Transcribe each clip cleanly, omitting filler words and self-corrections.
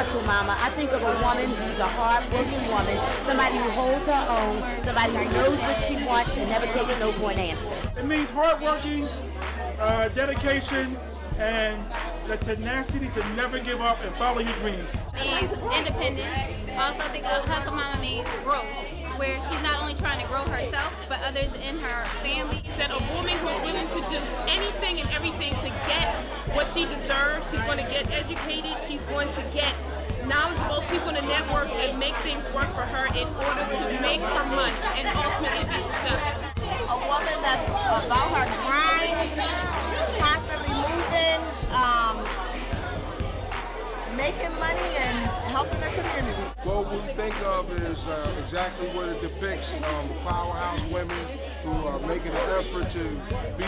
hustle mama, I think of a woman who's a hard-working woman, somebody who holds her own, somebody who knows what she wants and never takes no for an answer. It means hard-working, dedication, and the tenacity to never give up and follow your dreams. It means independence. Also think of hustle mama means growth, where she's not only trying to grow herself, but others in her family. That a woman who is willing to do anything and everything to get what she deserves. She's going to get educated, she's going to get knowledgeable, she's going to network and make things work for her in order to make her money and ultimately be successful. A woman that's about her grind, constantly moving, making money and helping the community. What we think of is exactly what it depicts, powerhouse women who are making an effort to be,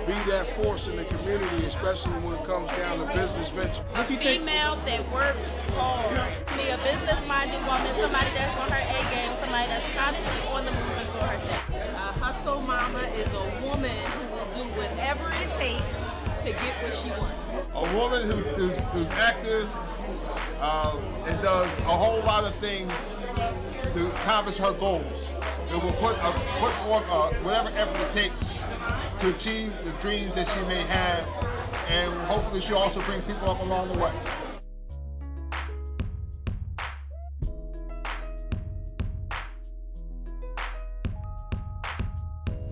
be that force in the community, especially when it comes down to business venture. A female that works hard. Be a business-minded woman, somebody that's on her A game, somebody that's constantly on the move and doing her thing. A hustle mama is a woman who will do whatever it takes to get what she wants. A woman who's active and does a whole lot of things to accomplish her goals. It will put forth whatever effort it takes to achieve the dreams that she may have, and hopefully she also brings people up along the way.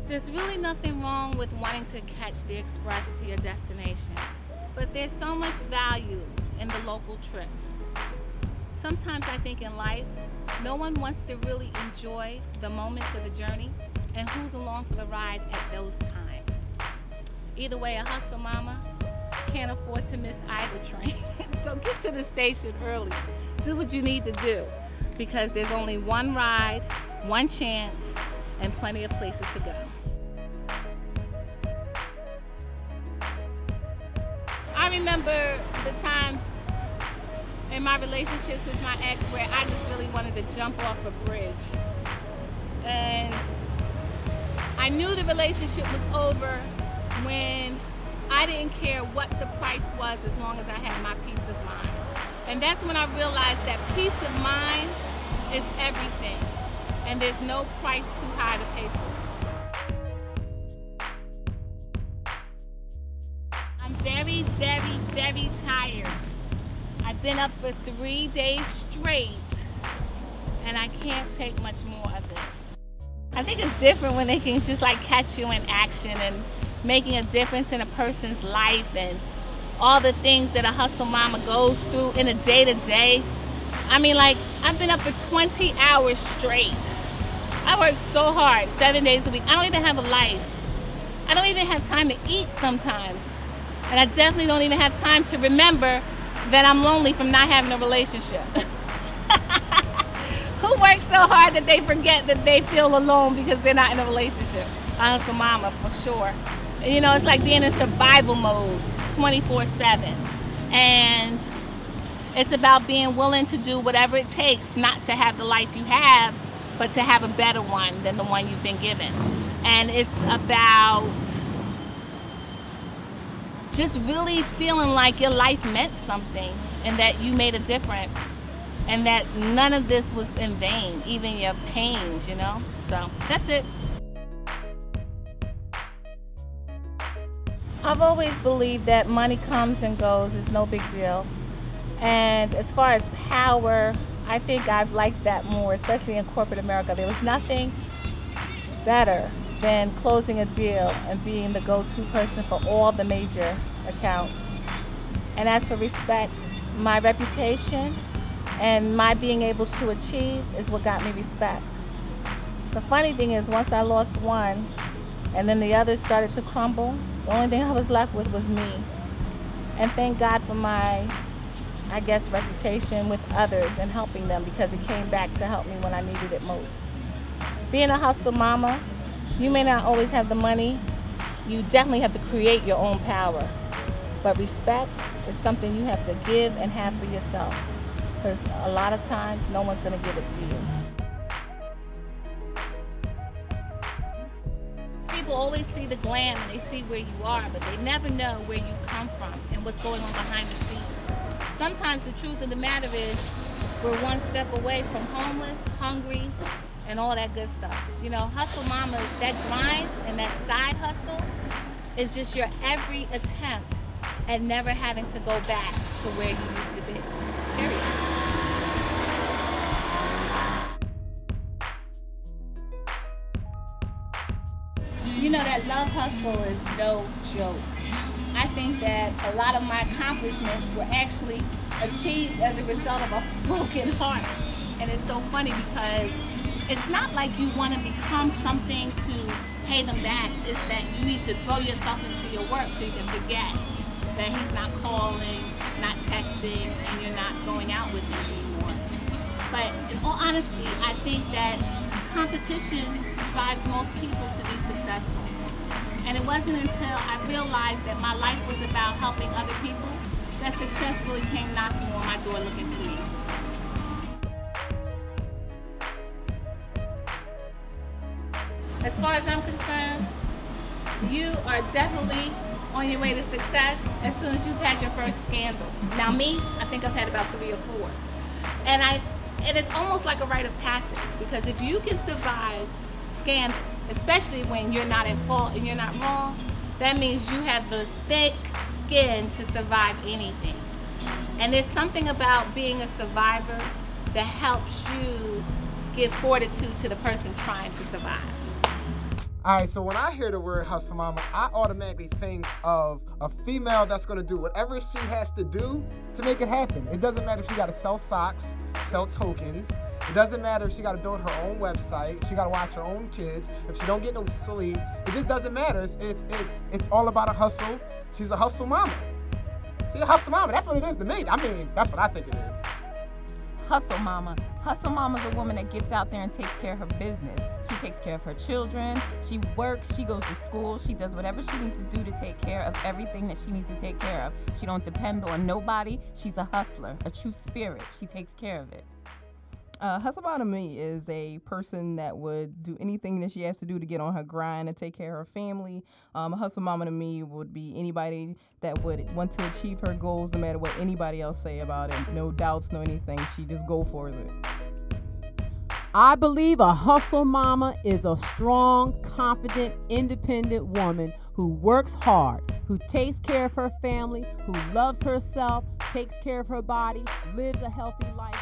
There's really nothing wrong with wanting to catch the express to your destination, but there's so much value in the local trip. Sometimes I think in life, no one wants to really enjoy the moments of the journey and who's along for the ride at those times. Either way, a hustle mama can't afford to miss either train. So get to the station early. Do what you need to do, because there's only one ride, one chance, and plenty of places to go. I remember the times in my relationships with my ex where I just really wanted to jump off a bridge. And I knew the relationship was over when I didn't care what the price was as long as I had my peace of mind. And that's when I realized that peace of mind is everything. And there's no price too high to pay for. I'm very, very, very tired. I've been up for 3 days straight, and I can't take much more of this. I think it's different when they can just like catch you in action and making a difference in a person's life and all the things that a hustle mama goes through in a day-to-day. I mean, like, I've been up for 20 hours straight. I work so hard, 7 days a week. I don't even have a life. I don't even have time to eat sometimes. And I definitely don't even have time to remember that I'm lonely from not having a relationship. Who works so hard that they forget that they feel alone because they're not in a relationship? A hustle mama, for sure. And, you know, it's like being in survival mode 24/7. And it's about being willing to do whatever it takes not to have the life you have, but to have a better one than the one you've been given. And it's about just really feeling like your life meant something and that you made a difference and that none of this was in vain, even your pains, you know? So that's it. I've always believed that money comes and goes, it's no big deal. And as far as power, I think I've liked that more, especially in corporate America. There was nothing better than closing a deal and being the go-to person for all the major accounts. And as for respect, my reputation and my being able to achieve is what got me respect. The funny thing is, once I lost one and then the others started to crumble, the only thing I was left with was me. And thank God for my, I guess, reputation with others and helping them, because it came back to help me when I needed it most. Being a hustle mama, you may not always have the money. You definitely have to create your own power. But respect is something you have to give and have for yourself, because a lot of times no one's going to give it to you. People always see the glam and they see where you are, but they never know where you come from and what's going on behind the scenes. sometimes the truth of the matter is we're one step away from homeless, hungry, and all that good stuff. You know, hustle mama, that grind and that side hustle is just your every attempt at never having to go back to where you used to be. Period. You know, that love hustle is no joke. I think that a lot of my accomplishments were actually achieved as a result of a broken heart. And it's so funny because it's not like you want to become something to pay them back. It's that you need to throw yourself into your work so you can forget that he's not calling, not texting, and you're not going out with him anymore. But in all honesty, I think that competition drives most people to be successful. And it wasn't until I realized that my life was about helping other people that success really came knocking on my door looking for me. As far as I'm concerned, you are definitely on your way to success as soon as you've had your first scandal. Now me, I think I've had about 3 or 4. And it's almost like a rite of passage, because if you can survive scandal, especially when you're not at fault and you're not wrong, that means you have the thick skin to survive anything. And there's something about being a survivor that helps you give fortitude to the person trying to survive. All right, so when I hear the word hustle mama, I automatically think of a female that's gonna do whatever she has to do to make it happen. It doesn't matter if she gotta sell socks, sell tokens. It doesn't matter if she gotta build her own website, she gotta watch her own kids, if she don't get no sleep. It just doesn't matter. It's all about a hustle. She's a hustle mama. She's a hustle mama. That's what it is to me. I mean, that's what I think it is. Hustle mama. Hustle mama's a woman that gets out there and takes care of her business. She takes care of her children, she works, she goes to school, she does whatever she needs to do to take care of everything that she needs to take care of. She don't depend on nobody. She's a hustler, a true spirit. She takes care of it. Hustle mama to me is a person that would do anything that she has to do to get on her grind and take care of her family. A hustle mama to me would be anybody that would want to achieve her goals no matter what anybody else say about it. No doubts, no anything. She just go for it. I believe a hustle mama is a strong, confident, independent woman who works hard, who takes care of her family, who loves herself, takes care of her body, lives a healthy life.